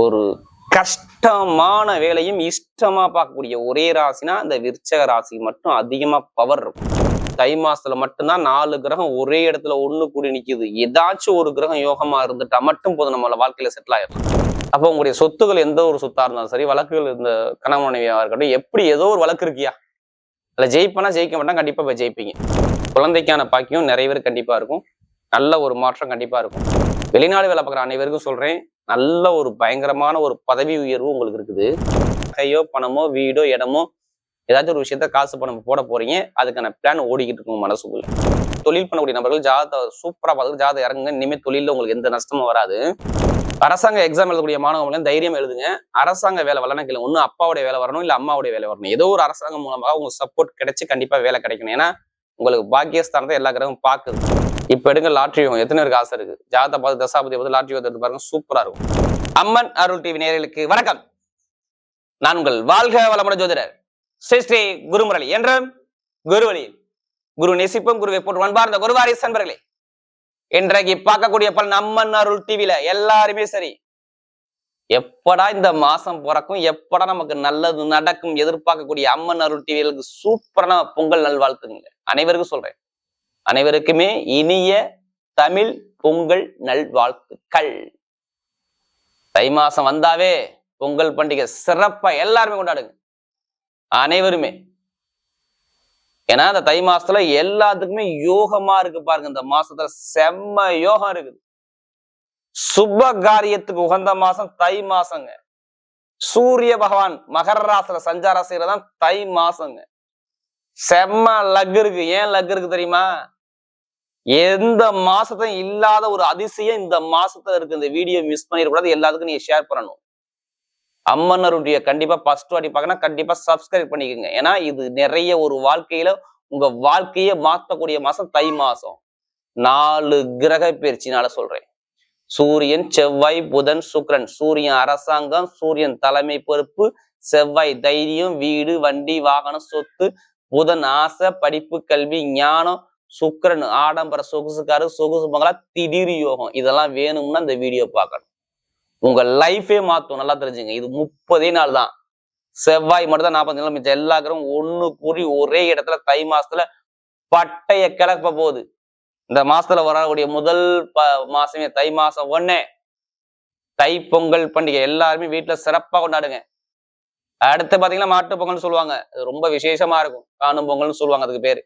ஒரு கஷ்டமான வேலையும் இஷ்டமா பார்க்கக்கூடிய ஒரே ராசினா இந்த விருச்சக ராசி மட்டும் அதிகமா பவர் இருக்கும். தை மாசத்துல மட்டும்தான் 4 கிரகம் ஒரே இடத்துல ஒண்ணு கூடி நிக்குது. ஏதாச்சும் ஒரு கிரகம் யோகமா இருந்துட்டா மட்டும் போதும் நம்மள வாழ்க்கையில செட்டில் ஆயிடலாம். அப்போ உங்களுடைய சொத்துக்கள் எந்த ஒரு சொத்தா இருந்தாலும் சரி, வழக்குகள் இந்த கணவன் மனைவியா இருக்கட்டும், எப்படி ஏதோ ஒரு வழக்கு இருக்கியா இல்ல ஜெயிப்பனா ஜெயிக்க மாட்டான், கண்டிப்பா போய் ஜெயிப்பீங்க. குழந்தைக்கான பாக்கியம் நிறைய பேர் கண்டிப்பா இருக்கும். நல்ல ஒரு மாற்றம் கண்டிப்பா இருக்கும். வெளிநாடு வேலை பார்க்குற அனைவருக்கும் சொல்றேன், நல்ல ஒரு பயங்கரமான ஒரு பதவி உயர்வு உங்களுக்கு இருக்குது. கையோ பணமோ வீடோ இடமோ ஏதாச்சும் ஒரு விஷயத்த காசு பணம் போட போறீங்க, அதுக்கான பிளான் ஓடிக்கிட்டு இருக்கும் மனசுக்குள்ள. தொழில் பண்ணக்கூடிய நபர்கள் ஜாதகத்தை சூப்பரா பார்த்து ஜாதகம் இறங்குங்க. இனிமேல் தொழில உங்களுக்கு எந்த நஷ்டமும் வராது. அரசாங்க எக்ஸாம் எழுதக்கூடிய மாணவர்கள் தைரியம் எழுதுங்க. அரசாங்க வேலை வரலன்னா கேளுங்க, ஒன்னும் அப்பாவுடைய வேலை வரணும் இல்ல அம்மாவுடைய வேலை வரணும். ஏதோ ஒரு அரசாங்கம் மூலமாக உங்களுக்கு சப்போர்ட் கிடைச்சு கண்டிப்பா வேலை கிடைக்கணும். ஏன்னா உங்களுக்கு பாக்கியஸ்தானத்தை எல்லா கிரகமும் பாக்குது. இப்ப எடுங்க லாட்ரி எத்தனை பேருக்கு ஆசை இருக்கு? ஜாதகத்தை பார்த்து தசாபதி பார்த்து லாட்ரி எடுத்து பாருங்க, சூப்பரா இருக்கும். அம்மன் அருள் டிவி நேயர்களுக்கு வணக்கம். நான் உங்கள் வாழ்க வளமுடன் ஜோதிடர் ஸ்ரீ ஸ்ரீ குருமுரளி என்ற குருவழியில் குரு நேசிப்பும் குருவை போட்டு அன்பார்ந்த குருவாரிஸ் அன்பர்களே, இன்றைக்கு பார்க்கக்கூடிய பலன் அம்மன் அருள் டிவில எல்லாருமே சரி, எப்படா இந்த மாசம் பிறக்கும், எப்படா நமக்கு நல்லது நடக்கும் எதிர்பார்க்கக்கூடிய அம்மன் அருள் டிவிகளுக்கு சூப்பரான பொங்கல் நல்வாழ்த்துங்க. அனைவருக்கும் சொல்றேன், அனைவருக்குமே இனிய தமிழ் பொங்கல் நல்வாழ்த்துக்கள். தை மாசம் வந்தாவே பொங்கல் பண்டிகை சிறப்பா எல்லாருமே கொண்டாடுங்க, அனைவருமே. ஏன்னா இந்த தை மாசத்துல எல்லாத்துக்குமே யோகமா இருக்கு பாருங்க. இந்த மாசத்துல செம்ம யோகம் இருக்குது. சுப காரியத்துக்கு உகந்த மாசம் தை மாசங்க. சூரிய பகவான் மகர ராசியில சஞ்சாரம் செய்யறதான் தை மாசங்க. செம்ம லக் இருக்கு. ஏன் லக் இருக்கு தெரியுமா? எந்த மாசத்தையும் இல்லாத ஒரு அதிசயம் இந்த மாசத்துல இருக்கு. இந்த வீடியோ மிஸ் பண்ணிடக்கூடாது, எல்லாத்துக்கும் நீங்க ஷேர் பண்ணணும். அம்மன் அருடைய கண்டிப்பா ஃபர்ஸ்ட் வாட்டி பார்க்கணும், கண்டிப்பா சப்ஸ்கிரைப் பண்ணிக்கோங்க. ஏன்னா இது நிறைய ஒரு வாழ்க்கையில உங்க வாழ்க்கையை மாற்றக்கூடிய மாசம் தை மாசம். 4 கிரக பயிற்சினால சொல்றேன். சூரியன், செவ்வாய், புதன், சுக்கிரன். சூரியன் அரசாங்கம், சூரியன் தலைமை பொறுப்பு, செவ்வாய் தைரியம், வீடு, வண்டி, வாகனம், சொத்து, புதன் ஆசை, படிப்பு, கல்வி, ஞானம், சுக்கிரன் ஆடம்பர சொகுசுக்காரு, சொகுசு மகளா, திடீர் யோகம். இதெல்லாம் வேணும்னா இந்த வீடியோ பார்க்கணும். உங்க லைஃபே மாத்தும். நல்லா தெரிஞ்சுங்க, இது 30 நாள் தான். செவ்வாய் மட்டும் தான் 40 நாள். மிச்ச எல்லா கிரகம் ஒண்ணு கூடி ஒரே இடத்துல தை மாசத்துல பட்டைய கிளப்ப போகுது. இந்த மாசத்துல வரக்கூடிய முதல் மாசமே தை மாசம் 1 தை பொங்கல் பண்டிகை எல்லாருமே வீட்டுல சிறப்பா கொண்டாடுங்க. அடுத்து பாத்தீங்கன்னா மாட்டு பொங்கல்னு சொல்லுவாங்க, அது ரொம்ப விசேஷமா இருக்கும். காணும் பொங்கல்னு சொல்லுவாங்க அதுக்கு பேரு.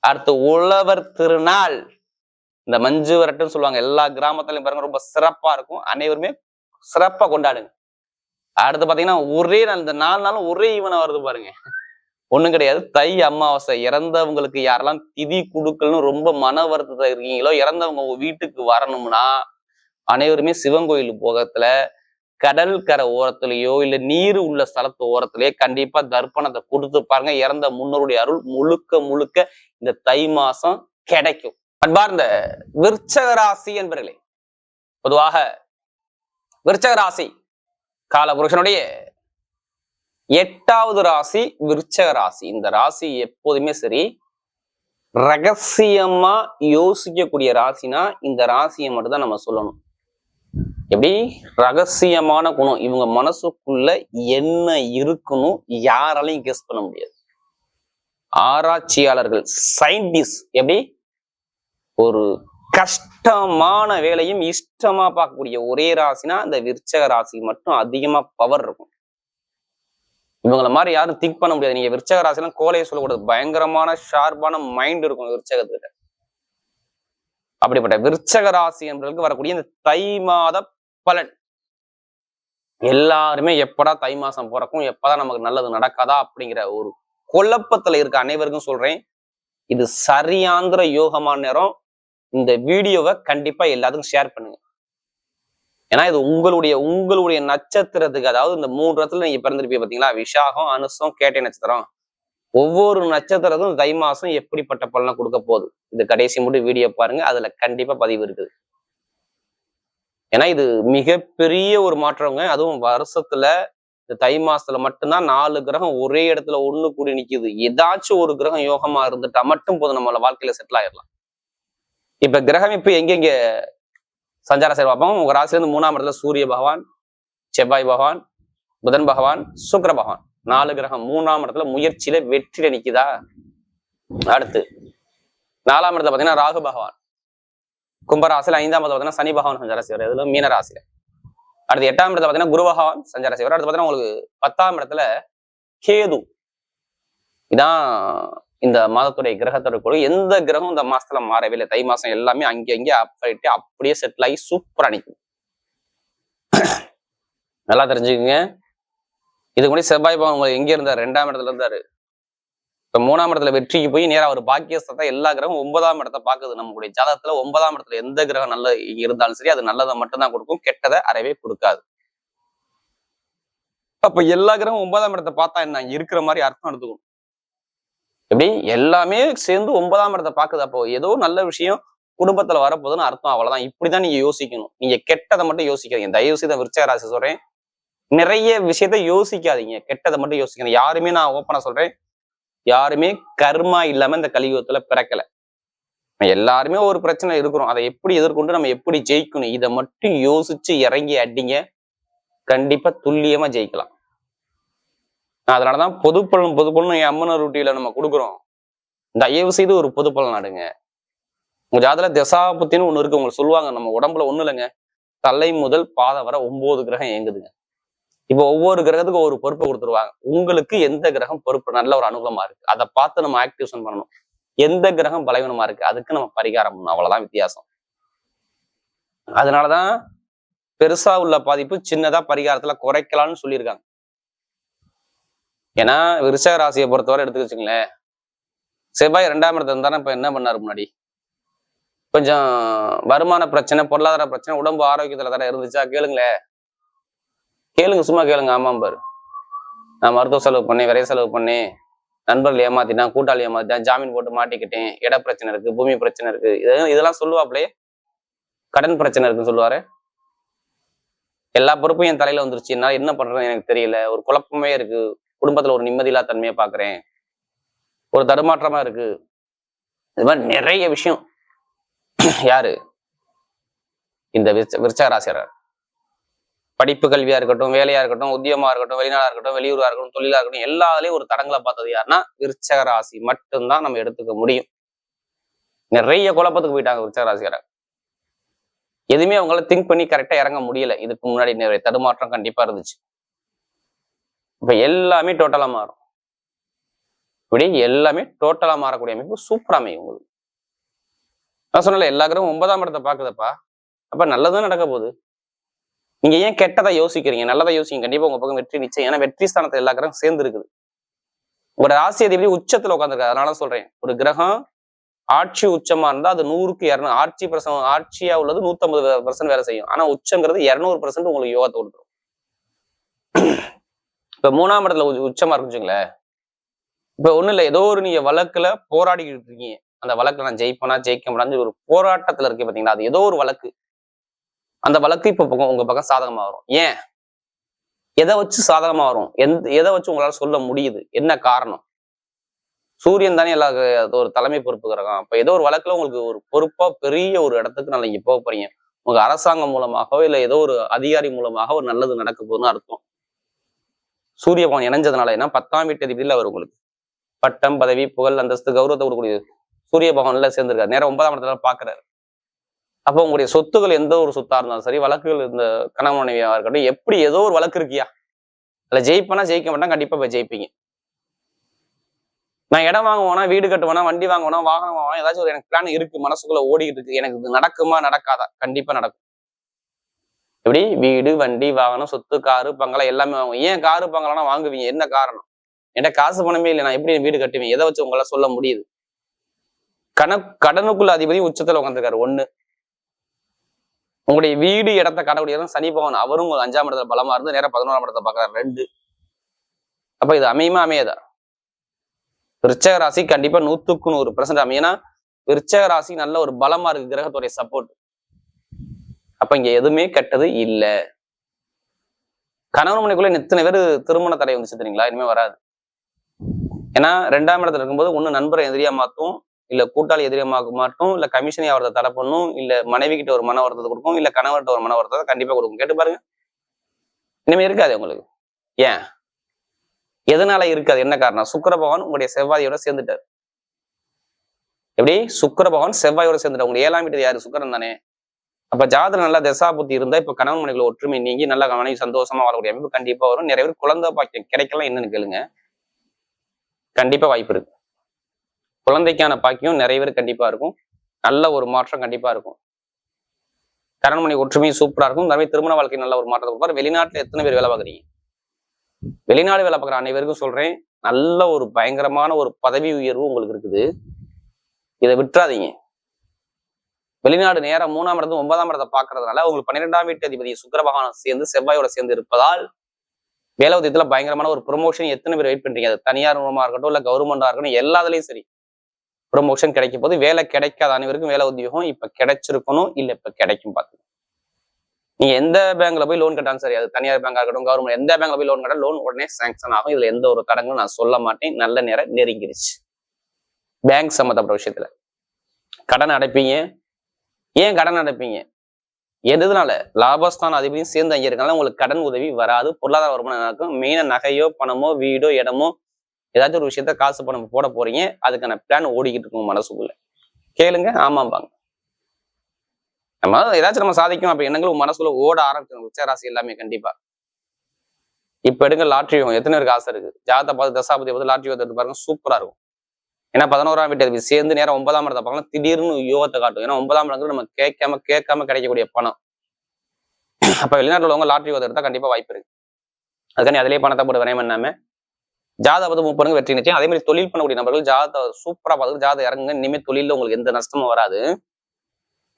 அடுத்து உழவர் திருநாள், இந்த மஞ்சு வரட்டுன்னு சொல்லுவாங்க. எல்லா கிராமத்துலயும் பாருங்க ரொம்ப சிறப்பா இருக்கும். அனைவருமே சிறப்பா கொண்டாடுங்க. அடுத்து பாத்தீங்கன்னா ஒரே நாள், இந்த 4 நாளும் ஒரே ஈவனா வருது பாருங்க. ஒண்ணும் கிடையாது, தை அமாவாசை. இறந்தவங்களுக்கு யாரெல்லாம் திதி குடுக்கல்னு ரொம்ப மன வருத்தத்துல இருக்கீங்களோ, இறந்தவங்க உங்க வீட்டுக்கு வரணும்னா அனைவருமே சிவன் கோயில் போகத்துல கடல் கரை ஓரத்திலேயோ இல்ல நீர் உள்ள ஸ்தலத்து ஓரத்திலேயே கண்டிப்பா தர்ப்பணத்தை கொடுத்து பாருங்க. இறந்த முன்னோருடைய அருள் முழுக்க முழுக்க இந்த தை மாசம் கிடைக்கும். அன்பார்ந்த விருச்சக ராசி என்பர்களே, பொதுவாக விருச்சக ராசி காலபுருஷனுடைய 8வது ராசி விருச்சக ராசி. இந்த ராசி எப்போதுமே சரி ரகசியமா யோசிக்கக்கூடிய ராசினா இந்த ராசியை மட்டும் தான் நம்ம சொல்லணும். எப்படி ரகசியமான குணம், இவங்க மனசுக்குள்ள என்ன இருக்கணும் யாராலையும் கெஸ் பண்ண முடியாது. ஆராய்ச்சியாளர்கள், சயின்டிஸ்ட், எப்படி ஒரு கஷ்டமான வேலையும் இஷ்டமா பார்க்கக்கூடிய ஒரே ராசினா இந்த விருச்சக ராசி மட்டும் அதிகமா பவர் இருக்கும். இவங்கள மாதிரி யாரும் திங்க் பண்ண முடியாது. நீங்க விருச்சக ராசிலாம் கோலையை சொல்லக்கூடாது, பயங்கரமான ஷார்ப்பான மைண்ட் இருக்கும் விருச்சகத்துக்கிட்ட. அப்படிப்பட்ட விருச்சக ராசி என்பதற்கு வரக்கூடிய இந்த தை மாத பலன், எல்லாருமே எப்படா தை மாசம் பிறக்கும், எப்பதான் நமக்கு நல்லது நடக்காதா அப்படிங்கிற ஒரு குழப்பத்துல இருக்க அனைவருக்கும் சொல்றேன், இது சரியாந்திர யோகமான நேரம். இந்த வீடியோவை கண்டிப்பா எல்லாத்துக்கும் ஷேர் பண்ணுங்க. ஏன்னா இது உங்களுடைய நட்சத்திரத்துக்கு, அதாவது இந்த 3 இடத்துல நீங்க பிறந்திருப்பீங்க பாத்தீங்களா, விஷாகம், அனுசம், கேட்டை நட்சத்திரம். ஒவ்வொரு நட்சத்திரத்தும் தை மாசம் எப்படிப்பட்ட பலனை கொடுக்க போகுது, இது கடைசி மட்டும் வீடியோ பாருங்க, அதுல கண்டிப்பா பதிவு இருக்குது. ஏன்னா இது மிகப்பெரிய ஒரு மாற்றங்க. அதுவும் வருஷத்துல இந்த தை மாசத்துல மட்டும்தான் 4 கிரகம் ஒரே இடத்துல ஒண்ணு கூடி நிக்குது. ஏதாச்சும் ஒரு கிரகம் யோகமா இருந்துட்டா மட்டும் போதும் நம்மள வாழ்க்கையில செட்டில் ஆயிடலாம். இப்ப கிரகம் இப்ப எங்கெங்க சஞ்சாரம் செய்ய பார்ப்போம். உங்க ராசில இருந்து 3ஆம் இடத்துல சூரிய பகவான், செவ்வாய் பகவான், புதன் பகவான், சுக்கிர பகவான். 4 கிரகம் 3ஆம் இடத்துல முயற்சியில வெற்றியில நிக்குதா. அடுத்து 4ஆம் இடத்துல பாத்தீங்கன்னா ராகு பகவான் கும்பராசில, 5ஆம் இடத்துல பாத்தீங்கன்னா சனி பகவான் சஞ்சாரசி வர, இதுல மீன ராசியில. அடுத்து 8ஆம் இடத்துல பாத்தீங்கன்னா குரு பகவான் சஞ்சாரசி வர. அடுத்து பாத்தீங்கன்னா உங்களுக்கு 10ஆம் இடத்துல கேது. இதான் இந்த மாதத்துடைய கிரகத்தோட கூட. எந்த கிரகம் இந்த மாசத்துல மாறவே இல்லை. தை மாசம் எல்லாமே அங்கே அப்படியே செட்டில் ஆகி சூப்பரா நிற்கும். நல்லா தெரிஞ்சுக்கோங்க. இதுக்கு முன்னாடி செவ்வாய் பகவான் உங்களுக்கு எங்க இருந்தாரு? 2ஆம் இடத்துல இருந்தாரு. இப்ப 3ஆம் இடத்துல வெற்றிக்கு போய் நேரா ஒரு பாக்கியஸ்தத்தை எல்லா கிரகம் 9ஆம் இடத்தை பாக்குது. நம்மளுடைய ஜாதகத்துல 9ஆம் இடத்துல எந்த கிரகம் நல்ல இருந்தாலும் சரி, அது நல்லதை மட்டும்தான் கொடுக்கும், கெட்டதை அறவே கொடுக்காது. அப்ப எல்லா கிரகம் 9ஆம் இடத்தை பார்த்தா என்ன இருக்கிற மாதிரி அர்த்தம் எடுத்துக்கணும். எப்படி எல்லாமே சேர்ந்து 9ஆம் இடத்தை பாக்குது. அப்போ ஏதோ நல்ல விஷயம் குடும்பத்துல வரப்போகுதுன்னு அர்த்தம். அவ்வளவுதான். இப்படிதான் நீங்க யோசிக்கணும். நீங்க கெட்டதை மட்டும் யோசிக்காதீங்க. தயவு செய்த விருச்சிக ராசி சொல்றேன், நிறைய விஷயத்த யோசிக்காதீங்க, கெட்டதை மட்டும் யோசிக்கணும். யாருமே, நான் ஓப்பனா சொல்றேன், யாருமே கர்மா இல்லாம இந்த கலியுகத்துல பிறக்கல. எல்லாருமே ஒரு பிரச்சனை இருக்கிறோம். அதை எப்படி எதிர்கொண்டு நம்ம எப்படி ஜெயிக்கணும், இதை மட்டும் யோசிச்சு இறங்கி அடிங்க, கண்டிப்பா துல்லியமா ஜெயிக்கலாம். அதனாலதான் பொதுப்பலன் என் அம்மனர் ரூட்டியில நம்ம கொடுக்குறோம். தயவு செய்து ஒரு பொதுப்பலன் நாடுங்க. உங்க ஜாதகத்துல தசாபுத்தின்னு ஒண்ணு இருக்கு, உங்களுக்கு சொல்லுவாங்க. நம்ம உடம்புல ஒண்ணு இல்லைங்க, தலை முதல் பாதம் வர 9 கிரகம் இயங்குதுங்க. இப்போ ஒவ்வொரு கிரகத்துக்கும் ஒரு பொறுப்பை கொடுத்துருவாங்க. உங்களுக்கு எந்த கிரகம் பொறுப்பு நல்ல ஒரு அனுகூலமா இருக்கு, அதை பார்த்து நம்ம ஆக்டிவேஷன் பண்ணணும். எந்த கிரகம் பலவீனமா இருக்கு, அதுக்கு நம்ம பரிகாரம் பண்ணணும். அவ்வளவுதான் வித்தியாசம். அதனாலதான் பெருசா உள்ள பாதிப்பு சின்னதா பரிகாரத்துல குறைக்கலாம்னு சொல்லியிருக்காங்க. ஏன்னா விருச்சிக ராசியை பொறுத்தவரை எடுத்து வச்சுங்களேன், செவ்வாய் 2ஆம் இடத்துல இருந்தானே இப்ப என்ன பண்ணாரு? முன்னாடி கொஞ்சம் வருமான பிரச்சனை, பொருளாதார பிரச்சனை, உடம்பு ஆரோக்கியத்துல தானே இருந்துச்சா? கேளுங்களேன், கேளுங்க, சும்மா கேளுங்க. ஆமாம் பாரு, நான் மருத்துவ செலவு பண்ணேன், விரைய செலவு பண்ணேன், நண்பர்கள் ஏமாத்திட்டான், கூட்டாளி ஏமாத்திட்டான், ஜாமீன் போட்டு மாட்டிக்கிட்டேன், இட பிரச்சனை இருக்கு, பூமி பிரச்சனை இருக்கு, இதெல்லாம் சொல்லுவாப்லே. கடன் பிரச்சனை இருக்குன்னு சொல்லுவாரு. எல்லா பொறுப்பும் என் தலையில வந்துருச்சு, என்னால என்ன பண்றதுன்னு எனக்கு தெரியல, ஒரு குழப்பமே இருக்கு, குடும்பத்துல ஒரு நிம்மதியில்லா தன்மையை பாக்குறேன், ஒரு தடுமாற்றமா இருக்கு. இது மாதிரி நிறைய விஷயம். யாரு? இந்த விருச்சிக ராசியார். படிப்பு கல்வியா இருக்கட்டும், வேலையா இருக்கட்டும், உத்தியமா இருக்கட்டும், வெளிநாடா இருக்கட்டும், வெளியூரா இருக்கட்டும், தொழிலா இருக்கட்டும், எல்லாத்துலயும் ஒரு தடங்களை பார்த்தது யாருன்னா விருச்சிக ராசி மட்டும்தான் நம்ம எடுத்துக்க முடியும். நிறைய குழப்பத்துக்கு போயிட்டாங்க விருச்சிக ராசியார். எதுவுமே அவங்களால திங்க் பண்ணி கரெக்டா இறங்க முடியல. இதுக்கு முன்னாடி நிறைய தடுமாற்றம் கண்டிப்பா இருந்துச்சு. இப்ப எல்லாமே டோட்டலா மாறும். இப்படி எல்லாமே டோட்டலா மாறக்கூடிய அமைப்பு சூப்பரா அமையும் உங்களுக்கு. நான் சொன்னல, எல்லா கிரகம் 9ஆம் இடத்தை பாக்குதப்பா. அப்ப நல்லதும் நடக்க போகுது. நீங்க ஏன் கெட்டதை யோசிக்கிறீங்க? நல்லதை யோசிங்க, கண்டிப்பா உங்க பக்கம் வெற்றி நிச்சயம். ஏன்னா வெற்றி ஸ்தானத்தை எல்லா கிரகம் சேர்ந்து இருக்குது. உங்களோட ராசி அதிபதி உச்சத்துல உட்காந்துருக்காரு. அதனால சொல்றேன், ஒரு கிரகம் ஆட்சி உச்சமா இருந்தா அது 100க்கு 200 ஆட்சியா உள்ளது 150% வேலை செய்யும். ஆனா உச்சங்கிறது 200% உங்களுக்கு யோகத்தை கொடுத்துரும். இப்ப 3ஆம் இடத்துல உச்சமா இருக்குச்சுங்களேன், இப்ப ஒண்ணு இல்லை, ஏதோ ஒரு நீங்க வழக்குல போராடிக்கிட்டு இருக்கீங்க. அந்த வழக்குல நான் ஜெயிப்பேனா ஜெயிக்க முடியாது ஒரு போராட்டத்துல இருக்கு பாத்தீங்களா, அது ஏதோ ஒரு வழக்கு. அந்த வழக்கு இப்ப உங்க பக்கம் சாதகமா வரும். ஏன்? எதை வச்சு சாதகமா வரும்? எதை வச்சு உங்களால சொல்ல முடியுது? என்ன காரணம்? சூரியன் தானே எல்லா ஒரு தலைமை பொறுப்பு கிரகம். அப்ப ஏதோ ஒரு வழக்குல உங்களுக்கு ஒரு பொறுப்பா பெரிய ஒரு இடத்துக்கு நல்லா இங்க போக போறீங்க. உங்க அரசாங்கம் மூலமாகவோ இல்ல ஏதோ ஒரு அதிகாரி மூலமாக ஒரு நல்லது நடக்க போகுதுன்னு அர்த்தம். சூரிய பகவான் இணைஞ்சதுனால, ஏன்னா 10ஆம் வீட்டு அதிபதியில அவர் உங்களுக்கு பட்டம், பதவி, புகழ், அந்தஸ்து, கௌரவத்தை கொடுக்கக்கூடிய சூரிய பகவான்ல சேர்ந்திருக்காரு. நேரம் 9ஆம் இடத்துல பாக்குறாரு. அப்போ உங்களுடைய சொத்துக்கள் எந்த ஒரு சொத்தா இருந்தாலும் சரி, வழக்குகள் இந்த கணவன் மனைவியா இருக்கட்டும், எப்படி ஏதோ ஒரு வழக்கு இருக்கியா, அதுல ஜெயிப்பனா ஜெயிக்க மாட்டா, கண்டிப்பா போய் ஜெயிப்பீங்க. நான் இடம் வாங்குவேனா, வீடு கட்டுவேனா, வண்டி வாங்குவேனா, வாகனம் வாங்குவேனா, ஏதாச்சும் ஒரு எனக்கு பிளான் இருக்கு, மனசுக்குள்ள ஓடிக்கிட்டு இருக்கு, எனக்கு இது நடக்குமா நடக்காதா? கண்டிப்பா நடக்கும். எப்படி? வீடு, வண்டி, வாகனம், சொத்து, காரு, பங்களா எல்லாமே வாங்குவோம். ஏன் காரு பங்களாம் வாங்குவீங்க? என்ன காரணம்? என்கிட்ட காசு பணமே இல்லை, நான் எப்படி வீடு கட்டுவேன்? எதை வச்சு உங்களால சொல்ல முடியுது? கடனுக்குள்ள அதிபதி உச்சத்துல உட்காந்துருக்காரு. 1, உங்களுடைய வீடு இடத்தை கடக்கூடியதான் சனி பகவான். அவரும் 5ஆம் இடத்துல பலமா இருந்து நேரம் 11ஆம் இடத்தை பாக்குறாரு. 2. அப்ப இது அமையுமா அமையாதா? விருச்சிக ராசி கண்டிப்பா 100க்கு 100% அமையும். ஏன்னா விருச்சிக ராசி நல்ல ஒரு பலமா இருக்கு, கிரகத்துடைய சப்போர்ட். அப்ப இங்க எதுவுமே கெட்டது இல்ல. கணவன் மனைக்குள்ள எத்தனை பேர் திருமண தடை வந்துச்சு தெரியுங்களா? இனிமே வராது. ஏன்னா 2ஆம் இடத்துல இருக்கும்போது ஒண்ணு நண்பரை எதிரியா மாத்தும், இல்ல கூட்டாளி எதிரியா மாட்டும், இல்ல கமிஷனை அவரத்தை தடை பண்ணும், இல்ல மனைவி கிட்ட ஒரு மன வருத்தத்தை கொடுக்கும், இல்ல கணவர்கிட்ட ஒரு மன வருத்தத்தை கண்டிப்பா கொடுக்கும். கேட்டு பாருங்க. இனிமே இருக்காது உங்களுக்கு. ஏன்? எதனால இருக்காது? என்ன காரணம்? சுக்கிர பகவான் உங்களுடைய செவ்வாயோட சேர்ந்துட்டார். எப்படி? சுக்கிர பகவான் செவ்வாயோட சேர்ந்துட்டார். உங்க 7ஆம் வீட்டு யாரு? சுக்கிரன் தானே. அப்ப ஜாதகம் நல்லா தசா புத்தி இருந்தா இப்ப கணவன் மனைவிகளை ஒற்றுமை நீங்கி நல்லா மனைவி சந்தோஷமா வாழக்கூடிய அமைப்பு கண்டிப்பா வரும். நிறைய பேர் குழந்தை பாக்கியம் கிடைக்கலாம். என்னன்னு கேளுங்க. கண்டிப்பா வாய்ப்பு இருக்கு. குழந்தைக்கான பாக்கியம் நிறைய பேர் கண்டிப்பா இருக்கும். நல்ல ஒரு மாற்றம் கண்டிப்பா இருக்கும். கணவன் மனைவி ஒற்றுமையும் சூப்பரா இருக்கும். நிறைய திருமண வாழ்க்கை நல்ல ஒரு மாற்றத்தை கொடுப்பாரு. வெளிநாட்டுல எத்தனை பேர் வேலை பார்க்குறீங்க? வெளிநாடு வேலை பார்க்குற அனைவருக்கும் சொல்றேன், நல்ல ஒரு பயங்கரமான ஒரு பதவி உயர்வு உங்களுக்கு இருக்குது. இதை விட்டுறாதீங்க. வெளிநாடு நேரம் 3ஆம் இடத்து 9ஆம் இடத்தை பாக்குறதுனால உங்களுக்கு 12ஆம் வீட்டு அதிபதி சுக்கிர பகவான் சேர்ந்து செவ்வாயோட சேர்ந்து இருப்பதால் வேலை உதயத்துல பயங்கரமான ஒரு ப்ரொமோஷன் எத்தனை பேர் வெயிட் பண்றீங்க? அது தனியார் நிறுவனமா இருக்கட்டும் இல்ல கவர்மெண்டா இருக்கட்டும், எல்லாத்துலயும் சரி ப்ரொமோஷன் கிடைக்கும் போது வேலை கிடைக்காத அனைவருக்கும் வேலை உத்தியோகம் இப்ப கிடைச்சிருக்கணும், இல்ல இப்ப கிடைக்கும். பார்த்து நீங்க எந்த பேங்க்ல போய் லோன் கட்டாலும் சரி, அது தனியார் பேங்கா இருக்கட்டும் கவர்மெண்ட், எந்த பேங்க்ல போய் லோன் கட்டா லோன் உடனே சாங்ஷன் ஆகும். இதுல எந்த ஒரு தடங்களும் நான் சொல்ல மாட்டேன். நல்ல நேரம் நெருங்கிடுச்சு. பேங்க் சம்மந்தப்பட்ட விஷயத்துல கடன் அடைப்பீங்க. ஏன் கடன் அடைப்பீங்க? எதுனால? லாபஸ்தான அதிபதியும் சேர்ந்து அங்கே இருக்கனால உங்களுக்கு கடன் உதவி வராது. பொருளாதார வருமானம் நடக்கும். மெயினா நகையோ பணமோ வீடோ இடமோ ஏதாச்சும் ஒரு விஷயத்த காசு பணம் போட போறீங்க. அதுக்கான பிளான் ஓடிக்கிட்டு இருக்கும் மனசுக்குள்ள. கேளுங்க, ஆமாம்பாங்க. நம்ம ஏதாச்சும் நம்ம சாதிக்கும் அப்ப எண்ணங்களும் மனசுக்குள்ள ஓட ஆரம்பிச்சிடும். உச்சராசி எல்லாமே கண்டிப்பா. இப்ப எடுங்க லாட்ரி யோகம். எத்தனை பேருக்கு ஆசை இருக்கு? ஜாதகத்தை பார்த்து தசாபதி பார்த்து லாட்ரி யோகத்தை பாருங்க, சூப்பரா இருக்கும். ஏன்னா 11ஆம் வீட்டு அதிபதி சேர்ந்து நேரம் 9ஆம் இடத்தை பார்க்கலாம், திடீர்னு யோகத்தை காட்டும். ஏன்னா 9ஆம் இடத்துல நம்ம கேட்காம கிடைக்கக்கூடிய பணம். அப்ப வெளிநாட்டுல உள்ளவங்க லாட்ரி யோகத்தை எடுத்தா கண்டிப்பா வாய்ப்பு இருக்கு. அதுக்காண்டி அதிலேயே பணத்தை போட்டு விரையம் பண்ணாம ஜாதகத்தை முப்பதுங்க வெற்றி நிச்சயம். அதே மாதிரி தொழில் பண்ணக்கூடிய நபர்கள் ஜாதகத்தை சூப்பரா பார்த்து ஜாதகம் இறங்குங்க. இனிமேல் தொழில உங்களுக்கு எந்த நஷ்டமும் வராது.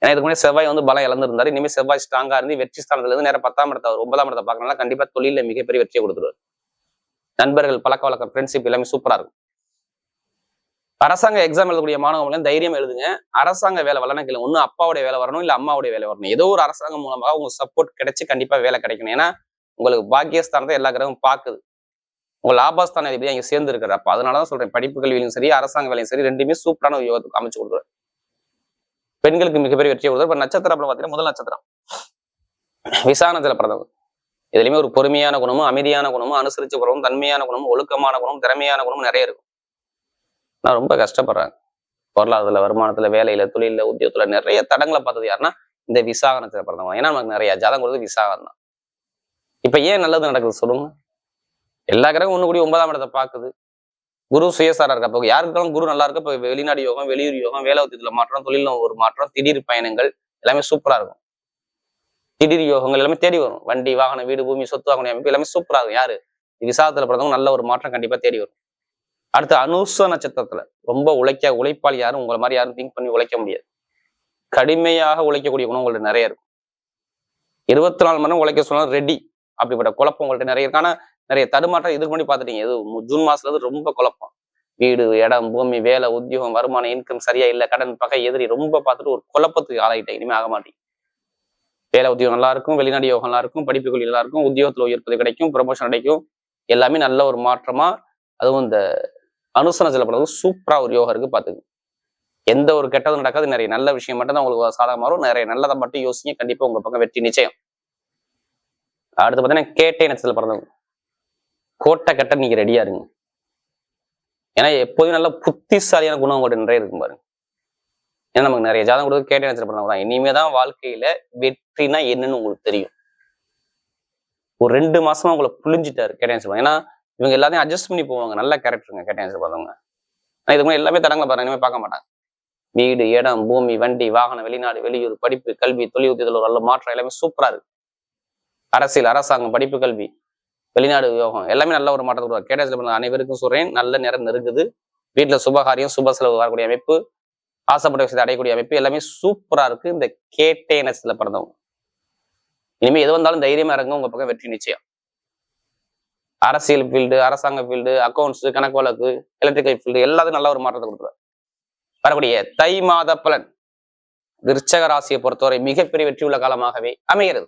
ஏன்னா இதுக்கு முன்னாடி செவ்வாய் வந்து பலம் இழந்திருந்தாரு. இனிமேல் செவ்வாய் ஸ்ட்ராங்கா இருந்து வெற்றி ஸ்தானத்துல இருந்து நேரம் 10ஆம் இடத்தை 9ஆம் இடத்தை பார்க்கறதுனால கண்டிப்பா தொழில மிகப்பெரிய வெற்றியை கொடுத்துருவாரு. நண்பர்கள் பழக்க வழக்கம் ஃப்ரெண்ட்ஷிப் எல்லாமே சூப்பரா இருக்கும். அரசாங்க எக்ஸாம் எழுதக்கூடிய மாணவர்கள் தைரியம் எழுதுங்க. அரசாங்க வேலை வரலன்னா கேளுங்க. ஒண்ணு அப்பாவுடைய வேலை வரணும், இல்ல அம்மாவுடைய வேலை வரணும். ஏதோ ஒரு அரசாங்கம் மூலமாக உங்களுக்கு சப்போர்ட் கிடைச்சு கண்டிப்பா வேலை கிடைக்கணும். ஏன்னா உங்களுக்கு பாக்கியஸ்தானத்தை எல்லா கிரகமும் பாக்குது. உங்க லாபஸ்தான அதிபதி அங்க சேர்ந்து இருக்கிற. அப்ப அதனாலதான் சொல்றேன், படிப்பு கல்வியிலும் சரி அரசாங்க வேலையும் சரி ரெண்டுமே சூப்பரான ஒரு யோகத்துக்கு அமைச்சு கொடுக்குறாரு. பெண்களுக்கு மிகப்பெரிய வெற்றியை கொடுக்குறாரு. இப்ப நட்சத்திரம் பார்த்தீங்கன்னா முதல் நட்சத்திரம் விசாகத்துல பிறந்தவங்க. இதுலயுமே ஒரு பொறுமையான குணமும் அமைதியான குணமும் அனுசரிச்ச குணமும் தன்மையான குணமும் ஒழுக்கமான குணமும் திறமையான குணமும் நிறைய இருக்கும். நான் ரொம்ப கஷ்டப்படுறாங்க. பொருளாதாரத்துல வருமானத்துல வேலையில தொழில உத்தியோகத்துல நிறைய தடங்களை பார்த்தது யாருன்னா இந்த விசாகத்துல பிறந்தவங்க. ஏன்னா நமக்கு நிறைய ஜாதகம் கொடுத்து விசாகம் தான். இப்ப ஏன் நல்லது நடக்குது சொல்லுங்க? எல்லா கிரகம் ஒண்ணு கூடி 9ஆம் இடத்தை பாக்குது. குரு சுயசாரா இருக்க. அப்ப யாருக்காலும் குரு நல்லா இருக்கு. இப்ப வெளிநாடு யோகம், வெளியூர் யோகம், வேலை உத்தியத்துல மாற்றம், தொழில ஒரு மாற்றம், திடீர் பயணங்கள் எல்லாமே சூப்பரா இருக்கும். திடீர் யோகங்கள் எல்லாமே தேடி வரும். வண்டி வாகனம் வீடு பூமி சொத்து வாகன அமைப்பு எல்லாமே சூப்பரா இருக்கும். யாரு? விசாகத்துல பிறந்தவங்க நல்ல ஒரு மாற்றம் கண்டிப்பா தேடி வரும். அடுத்து அனுச நட்சத்திரத்துல ரொம்ப உழைப்பாளி யாரும் உங்களை மாதிரி யாரும் திங்க் பண்ணி உழைக்க முடியாது. கடுமையாக உழைக்கக்கூடிய குணம் உங்கள்ட்ட நிறைய இருக்கும். 24 மணி நேரம் உழைக்க சொன்னா ரெடி. அப்படிப்பட்ட குழப்பம் உங்கள்ட்ட நிறைய இருக்கு. ஆனா நிறைய தடுமாற்றம் இதுக்கு முன்னாடி பார்த்துட்டீங்க. எது ஜூன் மாசத்துல இருந்து ரொம்ப குழப்பம். வீடு இடம் பூமி வேலை உத்தியோகம் வருமானம் இன்கம் சரியா இல்லை, கடன் பகை எதிரி ரொம்ப பார்த்துட்டு ஒரு குழப்பத்துக்கு ஆளாயிட்டேன். இனிமே ஆக மாட்டேன். வேலை உத்தியோகம் நல்லா இருக்கும், வெளிநாடு யோகம் நல்லா இருக்கும், படிப்பு கொள்கை நல்லா இருக்கும், உத்தியோகத்துல உயர்ப்பது கிடைக்கும், ப்ரமோஷன் கிடைக்கும். எல்லாமே நல்ல ஒரு மாற்றமா. அதுவும் இந்த அனுசனத்துல பண்றது சூப்பரா ஒரு யோகம் இருக்கு. பாத்துக்கு எந்த ஒரு கெட்டதும் நடக்காது. நிறைய நல்ல விஷயம் மட்டும் தான் உங்களுக்கு சாதகமா வரும். நிறைய நல்லதை மட்டும் யோசிங்க, கண்டிப்பா உங்க பக்கம் வெற்றி நிச்சயம். அடுத்து பார்த்தீங்கன்னா கேட்டை நட்சத்திரத்துல பிறந்தவங்க. கோட்டை கட்ட நீங்க ரெடியா இருங்க. ஏன்னா எப்போதும் நல்ல புத்திசாலியான குணம் உங்கள்ட்ட நிறைய இருக்கும் பாருங்க. ஏன்னா நமக்கு நிறைய ஜாதகம் கொடுத்து கேட்டை நட்சத்திரம் பிறந்தவங்க தான். இனிமேதான் வாழ்க்கையில வெற்றினா என்னன்னு உங்களுக்கு தெரியும். ஒரு 2 மாசமா உங்களை புளிஞ்சிட்டாரு கேட்டை நட்சத்திரம். ஏன்னா இவங்க எல்லாத்தையும் அட்ஜஸ்ட் பண்ணி போவாங்க. நல்ல கேரக்டருங்க கேட்டை நட்சத்திரம் பிறந்தவங்க. ஆனா இதுக்கு எல்லாமே தடங்களை பாருங்க. இனிமே பார்க்க மாட்டாங்க. வீடு இடம் பூமி வண்டி வாகனம் வெளிநாடு வெளியூர் படிப்பு கல்வி தொழில் உத்தியத்தில் ஒரு நல்ல மாற்றம் எல்லாமே சூப்பரா இருக்கு. அரசியல் அரசாங்கம் படிப்பு கல்வி வெளிநாடு யோகம் எல்லாமே நல்ல ஒரு மாற்றத்தை கொடுவார். கேட்டை நட்சத்திரம் அனைவருக்கும் சொல்றேன், நல்ல நேரம் நெருங்குது. வீட்டுல சுபகாரியம் சுப செலவு வரக்கூடிய அமைப்பு, ஆசைப்பட்ட விஷயத்தை அடையக்கூடிய அமைப்பு எல்லாமே சூப்பரா இருக்கு. இந்த கேட்டை நட்சத்திரத்துல பிறந்தவங்க இனிமே எது வந்தாலும் தைரியமா இருங்க. உங்க பக்கம் வெற்றி நிச்சயம். அரசியல் ஃபீல்டு அரசாங்க ஃபீல்டு அக்கௌண்ட்ஸ் கணக்கு வழக்கு எலக்ட்ரிக்கல் ஃபீல்டு எல்லாத்தையும் நல்ல ஒரு மாற்றத்தை கொடுத்துருவார். வரக்கூடிய தை மாத பலன் விருச்சக ராசியை பொறுத்தவரை மிகப்பெரிய வெற்றி உள்ள காலமாகவே அமைகிறது.